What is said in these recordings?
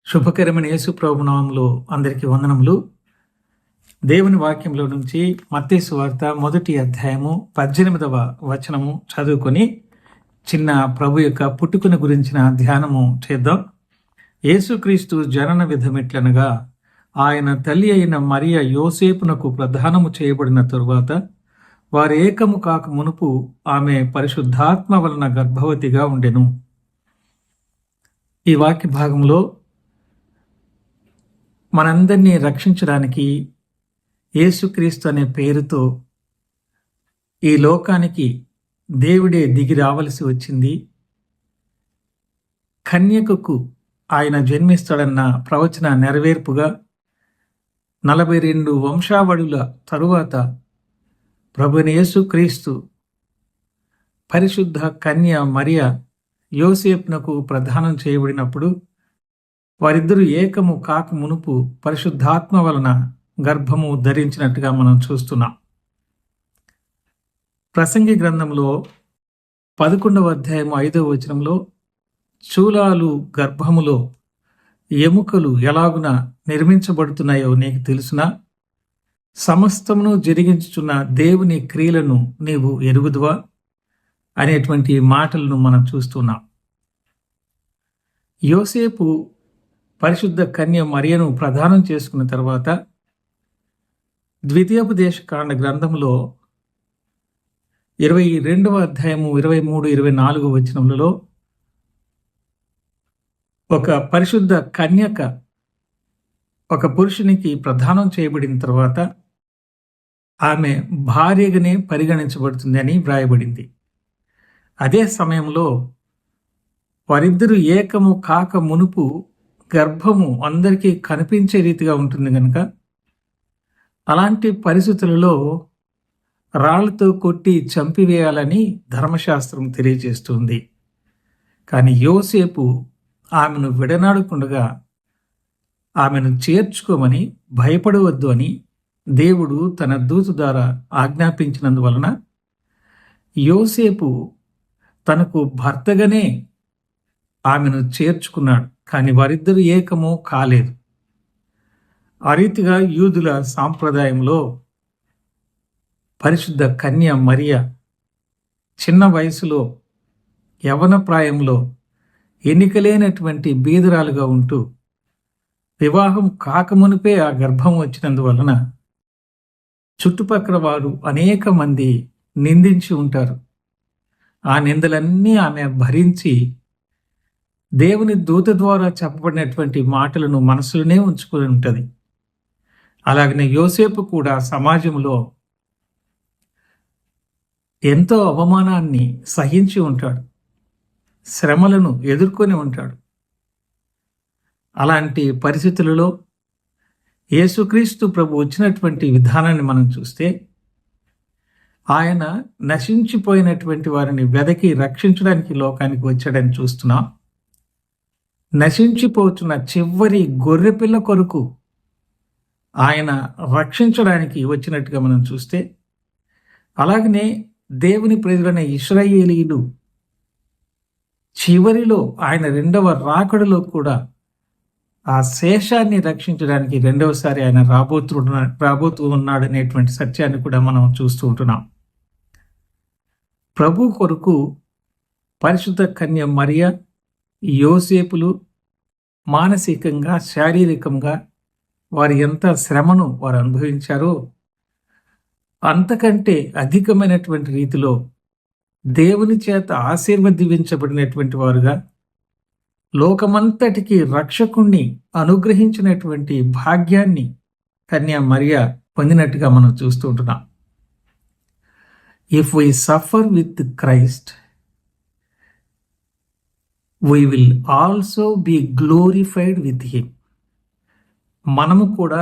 శుభకరమైన యేసు ప్రభు నామములో అందరికీ వందనములు. దేవుని వాక్యంలో నుంచి మత్తయి సువార్త 1వ అధ్యాయము 18వ వచనము చదువుకొని చిన్న ప్రభు యొక్క పుట్టుకను గురించిన ధ్యానము చేద్దాం. యేసుక్రీస్తు జనన విధమిట్లనగా ఆయన తల్లి అయిన మరియ యోసేపునకు ప్రదానము చేయబడిన తరువాత వారు ఏకము కాక మునుపు ఆమె పరిశుద్ధాత్మ వలన గర్భవతిగా ఉండెను. ఈ వాక్య భాగంలో మనందరినీ రక్షించడానికి యేసుక్రీస్తు అనే పేరుతో ఈ లోకానికి దేవుడే దిగి రావలసి వచ్చింది. కన్యకకు ఆయన జన్మిస్తాడన్న ప్రవచన నెరవేర్పుగా 42 వంశావళుల తరువాత ప్రభువైన యేసుక్రీస్తు పరిశుద్ధ కన్య మరియ యోసేపునకు ప్రదానం చేయబడినప్పుడు వారిద్దరూ ఏకము కాక మునుపు పరిశుద్ధాత్మ వలన గర్భము ధరించినట్టుగా మనం చూస్తున్నాం. ప్రసంగి గ్రంథంలో 11వ అధ్యాయం 5వ వచనంలో శూలాలు గర్భములో ఎముకలు ఎలాగున నిర్మించబడుతున్నాయో నీకు తెలుసునా? సమస్తమును జరిగించుచున్న దేవుని క్రియలను నీవు ఎరుగుదువా అనేటువంటి మాటలను మనం చూస్తున్నాం. యోసేపు పరిశుద్ధ కన్య మరియను ప్రదానం చేసుకున్న తర్వాత ద్వితీయోపదేశకాండ గ్రంథంలో 22వ అధ్యాయము 23-24 వచనములలో ఒక పరిశుద్ధ కన్యక ఒక పురుషునికి ప్రదానం చేయబడిన తర్వాత ఆమె భార్యగానే పరిగణించబడుతుంది అని వ్రాయబడింది. అదే సమయంలో వారిద్దరూ ఏకము కాక మునుపు గర్భము అందరికీ కనిపించే రీతిగా ఉంటుంది కనుక అలాంటి పరిస్థితులలో రాళ్లతో కొట్టి చంపివేయాలని ధర్మశాస్త్రం తెలియజేస్తుంది. కానీ యోసేపు ఆమెను విడనాడకుండగా ఆమెను చేర్చుకోమని భయపడవద్దు అని దేవుడు తన దూత ద్వారా ఆజ్ఞాపించినందువలన యోసేపు తనకు భర్తగానే ఆమెను చేర్చుకున్నాడు. కానీ వారిద్దరూ ఏకము కాలేదు. ఆ రీతిగా యూదుల సాంప్రదాయంలో పరిశుద్ధ కన్య మరియ చిన్న వయసులో యవ్వన ప్రాయంలో ఎన్నికలేనటువంటి బీదరాలుగా ఉంటూ వివాహం కాకమునిపే ఆ గర్భం వచ్చినందువలన చుట్టుపక్కల వారు అనేక మంది నిందించి ఉంటారు. ఆ నిందలన్నీ ఆమె భరించి దేవుని దూత ద్వారా చెప్పబడినటువంటి మాటలను మనసులోనే ఉంచుకొని ఉంటుంది. అలాగనే యోసేపు కూడా సమాజంలో ఎంతో అవమానాన్ని సహించి ఉంటాడు, శ్రమలను ఎదుర్కొని ఉంటాడు. అలాంటి పరిస్థితులలో యేసుక్రీస్తు ప్రభు వచ్చినటువంటి విధానాన్ని మనం చూస్తే ఆయన నశించిపోయినటువంటి వారిని వెదకి రక్షించడానికి లోకానికి వచ్చాడని చూస్తున్నాం. నశించిపోతున్న చివరి గొర్రెపిల్ల కొరకు ఆయన రక్షించడానికి వచ్చినట్టుగా మనం చూస్తే, అలాగనే దేవుని ప్రజలైన ఇశ్రాయేలీయులు చివరిలో ఆయన రెండవ రాకడలో కూడా ఆ శేషాన్ని రక్షించడానికి రెండవసారి ఆయన రాబోతూ ఉన్నాడనేటువంటి సత్యాన్ని కూడా మనం చూస్తూ ఉంటున్నాం. ప్రభు కొరకు పరిశుద్ధ కన్య మరియ యోసేపులు మానసికంగా శారీరకంగా వారు ఎంత శ్రమను వారు అనుభవించారో అంతకంటే అధికమైనటువంటి రీతిలో దేవుని చేత ఆశీర్వదించబడినటువంటి వారుగా లోకమంతటికి రక్షకుణ్ణి అనుగ్రహించినటువంటి భాగ్యాన్ని కన్య మరియ పొందినట్టుగా మనం చూస్తూ ఉంటున్నాం. If we suffer with Christ we will also be glorified with him. మనము కూడా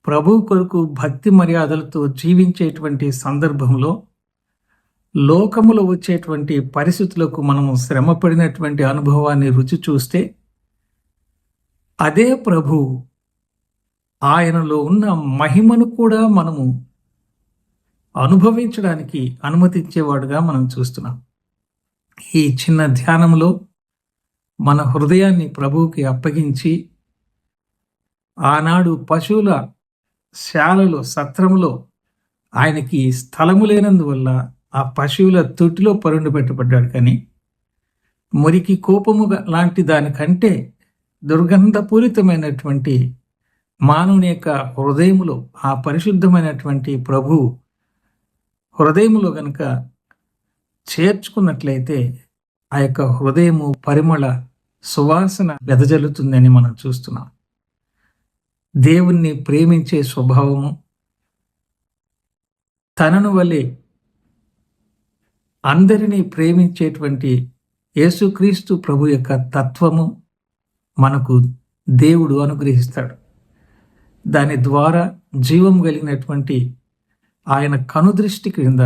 ప్రభు కొరకు భక్తి మర్యాదలతో జీవించేటువంటి సందర్భంలో లోకములో వచ్చేటువంటి పరిస్థితులకు మనము శ్రమపడినటువంటి అనుభవాన్ని రుచి చూస్తే అదే ప్రభు ఆయనలో ఉన్న మహిమను కూడా మనము అనుభవించడానికి అనుమతించేవాడుగా మనం చూస్తున్నాం. ఈ చిన్న ధ్యానంలో మన హృదయాన్ని ప్రభువుకి అప్పగించి ఆనాడు పశువుల శాలలో సత్రములో ఆయనకి స్థలము లేనందువల్ల ఆ పశువుల తొట్టిలో పరుండు పెట్టబడ్డాడు. కానీ మురికి కోపము లాంటి దానికంటే దుర్గంధపూరితమైనటువంటి మానవుని యొక్క హృదయములో ఆ పరిశుద్ధమైనటువంటి ప్రభు హృదయములో గనుక చేర్చుకున్నట్లయితే ఆ యొక్క హృదయము పరిమళ సువాసన వెదజల్లుతుందని మనం చూస్తున్నాం. దేవుణ్ణి ప్రేమించే స్వభావము, తనను వలె అందరినీ ప్రేమించేటువంటి యేసుక్రీస్తు ప్రభు యొక్క తత్వము మనకు దేవుడు అనుగ్రహిస్తాడు. దాని ద్వారా జీవం కలిగినటువంటి ఆయన కనుదృష్టి క్రింద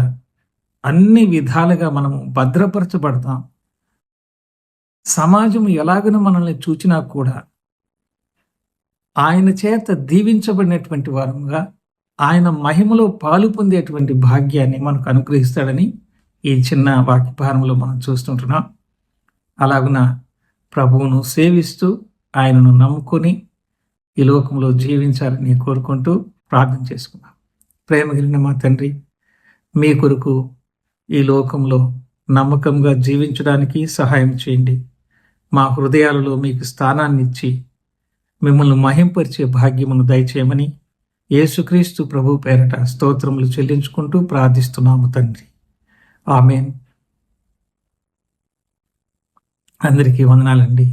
అన్ని విధాలుగా మనము భద్రపరచబడతాం. సమాజం ఎలాగనో మనల్ని చూచినా కూడా ఆయన చేత దీవించబడినటువంటి వారముగా ఆయన మహిమలో పాలు పొందేటువంటి భాగ్యాన్ని మనకు అనుగ్రహిస్తాడని ఈ చిన్న వాక్యభారంలో మనం చూస్తుంటున్నాం. అలాగున ప్రభువును సేవిస్తూ ఆయనను నమ్ముకొని ఈ లోకంలో జీవించాలని కోరుకుంటూ ప్రార్థన చేసుకున్నాం. ప్రేమ కలిగిన మా తండ్రి, మీ కొరకు ఈ లోకంలో నమ్మకంగా జీవించడానికి సహాయం చేయండి. మా హృదయాలలో మీకు స్థానాన్ని ఇచ్చి మిమ్మల్ని మహింపరిచే భాగ్యమును దయచేయమని యేసుక్రీస్తు ప్రభు పేరట స్తోత్రములు చెల్లించుకుంటూ ప్రార్థిస్తున్నాము తండ్రి. ఆమేన్. అందరికీ వందనాలండి.